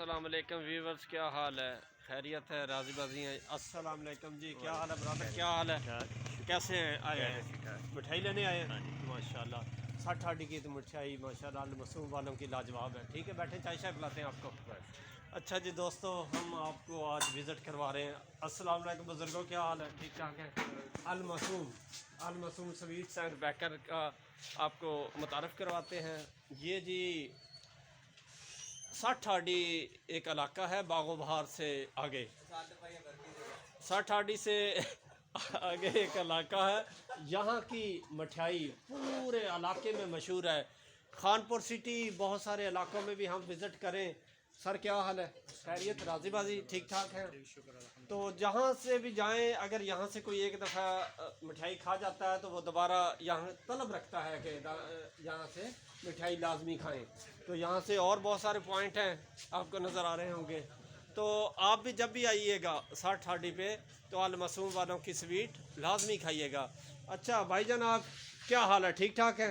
अस्सलाम वालेकुम व्यूवर्स, क्या हाल है? खैरियत है, राजी बाजी है? अस्सलाम वालेकुम जी, क्या हाल है ब्रदर, क्या हाल है? कैसे हैं? आए हैं मिठाई लेने आए हैं? माशाल्लाह 60 आटी की तो मिठाई माशाल्लाह मसूम वालों की लाजवाब है। ठीक है, बैठे चाय शाय पिलाते हैं आपको। अच्छा जी दोस्तों, हम आपको आज विज़िट करवा रहे हैं। अस्सलाम वालेकुम बुज़ुर्गों, क्या हाल है? ठीक ठाक है। अल मसूम स्वीट्स एंड बेकर का आपको मुतारफ़ करवाते हैं। ये जी 60 आडी एक इलाका है बागो बहार से आगे, 60 आडी से आगे एक इलाका है। यहाँ की मठियाई पूरे इलाके में मशहूर है। खानपुर सिटी बहुत सारे इलाकों में भी हम विज़िट करें। सर क्या हाल है? खैरियत, राजी बाजी ठीक ठाक है? तो जहाँ से भी जाएं, अगर यहाँ से कोई एक दफ़ा मिठाई खा जाता है तो वो दोबारा यहाँ तलब रखता है कि यहाँ से मिठाई लाजमी खाएं। तो यहाँ से और बहुत सारे पॉइंट हैं, आपको नज़र आ रहे होंगे। तो आप भी जब भी आइएगा 60 आडी पे तो अल मसूम वालों की स्वीट लाजमी खाइएगा। अच्छा भाईजान, आप क्या हाल है? ठीक ठाक है?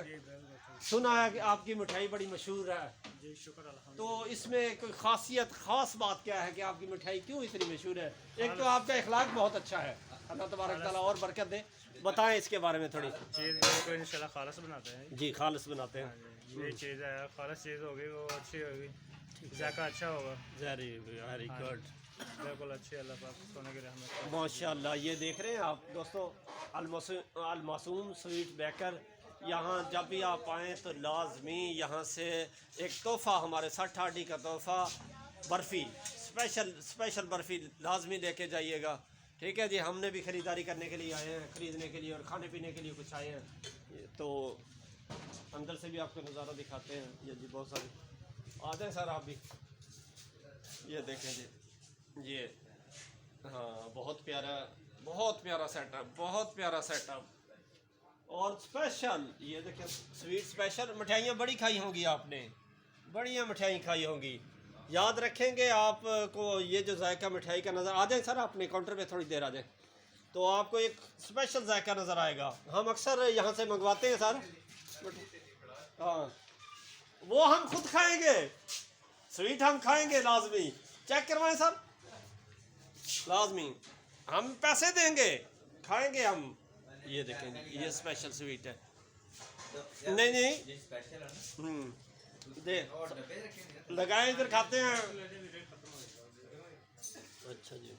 सुना है कि आपकी मिठाई बड़ी मशहूर है जी, शुक्र अल्हम्दुलिल्लाह। तो इसमें कोई खासियत, ख़ास बात क्या है कि आपकी मिठाई क्यों इतनी मशहूर है? एक तो आपका इखलाक बहुत अच्छा है, अल्लाह तबारक ताला और बरकत दे। बताएं इसके बारे में थोड़ी। चीज़ को इंशाल्लाह खालस बनाते हैं जी, खालिस बनाते हैं। ये चीज़ है, खालस चीज़ होगी वो अच्छी होगी, जायका अच्छा होगा। वेरी गुड, बिल्कुल अच्छी, अल्लाह पाक सोने की रहमत। माशाल्लाह। ये देख रहे हैं आप दोस्तों, अल मासूम स्वीट बेकर। यहाँ जब भी आप आएँ तो लाजमी यहाँ से एक तोहफ़ा, हमारे 60 आडी का तोहफ़ा बर्फ़ी, स्पेशल बर्फ़ी लाजमी लेके जाइएगा। ठीक है जी, हमने भी ख़रीदारी करने के लिए आए हैं, ख़रीदने के लिए और खाने पीने के लिए कुछ आए हैं। तो अंदर से भी आपको नज़ारा दिखाते हैं। ये जी बहुत सारे आ जाएँ सर आप भी। ये देखें जी, ये हाँ बहुत प्यारा सेटअप, बहुत प्यारा सेटअप। और स्पेशल ये देखिए स्वीट स्पेशल मिठाइयाँ बड़ी खाई होंगी आपने, बढ़िया मिठाई खाई होंगी। याद रखेंगे आपको ये जो जायका मिठाई का नज़र आ जाए सर, अपने काउंटर पे थोड़ी देर आ जाए तो आपको एक स्पेशल जायका नज़र आएगा। हम अक्सर यहाँ से मंगवाते हैं सर। हाँ, वो हम खुद खाएंगे, स्वीट हम खाएंगे लाजमी। चेक करवाएं सर, लाजमी हम पैसे देंगे, खाएंगे हम। ये देखें, ये स्पेशल स्वीट है। नहीं दे लगाए इधर खाते हैं। अच्छा जी,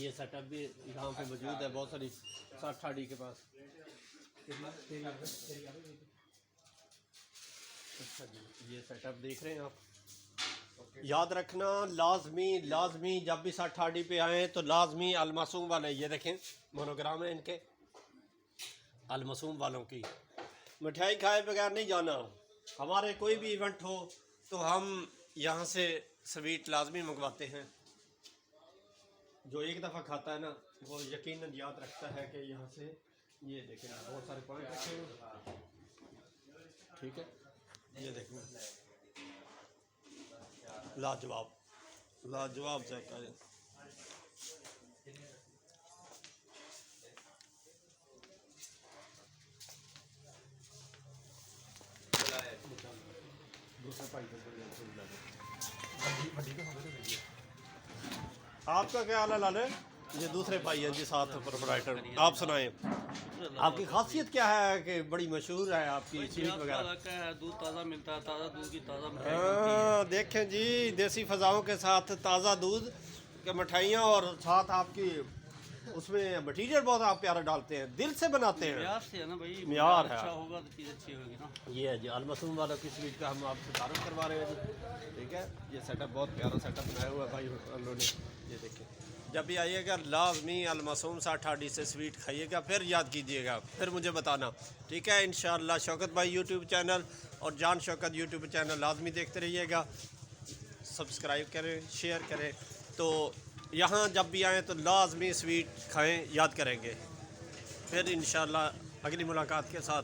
ये सेटअप भी यहाँ पे मौजूद है बहुत सारी 60 आडी के पास। अच्छा जी, ये सेटअप देख रहे हैं आप। याद रखना लाजमी जब भी 60 आडी पे आए तो लाजमी अल मासूम वाले, ये देखें मोनोग्राम है इनके, अल मासूम वालों की मिठाई खाए बगैर नहीं जाना। हमारे कोई भी इवेंट हो तो हम यहाँ से स्वीट लाजमी मंगवाते हैं। जो एक दफ़ा खाता है ना वो यकीनन याद रखता है कि यहाँ से, ये देखें बहुत सारे पॉइंट रखे हुए। ठीक है, ये देखें लाजवाब जायका है। आपका क्या हाल है लाले? ये दूसरे भाई हैं जी साथ प्रोपराइटर। आप सुनाएं, आपकी खासियत क्या है कि बड़ी मशहूर है आपकी स्वीट वगैरह? दूध ताज़ा मिलता है, ताज़ा दूध की ताज़ा मिठाई। हाँ देखें जी, देसी फ़ज़ाओं के साथ ताज़ा दूध के मिठाइयाँ, और साथ आपकी उसमें मटीरियल बहुत आप प्यारा डालते हैं, दिल से बनाते हैं। म्यार से है ना भाई, म्यार है। अच्छा होगा तो चीज़ अच्छी होगी ना। ये है जी अल मासूम वालों की स्वीट का हम आपसे तारुफ करवा रहे हैं जी। ठीक है, ये सेटअप बहुत प्यारा सेटअप बनाया हुआ है भाई उन्होंने। ये देखिए, जब भी आइएगा लाजमी अल मासूम 60 आडी से स्वीट खाइएगा, फिर याद कीजिएगा, फिर मुझे बताना। ठीक है इंशाअल्लाह। शौकत भाई यूट्यूब चैनल और जान शौकत यूट्यूब चैनल लाजमी देखते रहिएगा, सब्सक्राइब करें, शेयर करें। तो यहाँ जब भी आएँ तो लाजमी स्वीट खाएँ, याद करेंगे। फिर इंशाअल्लाह अगली मुलाकात के साथ